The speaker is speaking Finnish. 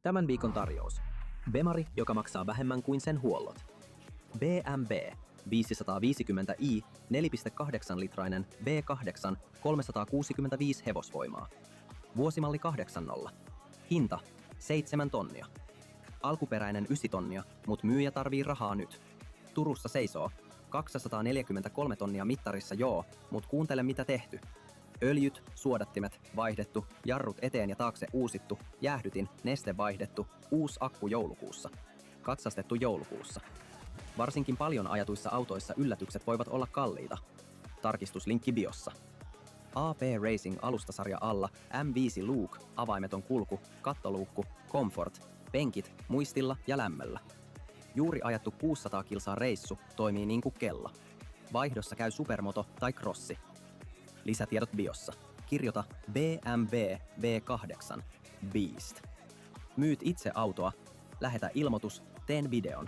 Tämän viikon tarjous. Bemari, joka maksaa vähemmän kuin sen huollot. BMW 550i 4,8-litrainen V8 365 hevosvoimaa. Vuosimalli 80. Hinta 7 tonnia. Alkuperäinen 9 tonnia, mut myyjä tarvii rahaa nyt. Turussa seisoo 243 tonnia mittarissa joo, mut kuuntele mitä tehty. Öljyt, suodattimet, vaihdettu, jarrut eteen ja taakse uusittu, jäähdytin, neste vaihdettu, uusi akku joulukuussa. Katsastettu joulukuussa. Varsinkin paljon ajatuissa autoissa yllätykset voivat olla kalliita. Tarkistuslinkki biossa. AP Racing alustasarja alla, M5 Luke, avaimeton kulku, kattoluukku, Comfort, penkit, muistilla ja lämmöllä. Juuri ajattu 600 kilsaa reissu toimii niin kuin kella. Vaihdossa käy supermoto tai crossi. Lisätiedot biossa. Kirjoita BMW V8 Beast. Myyt itse autoa, lähetä ilmoitus, teen videon.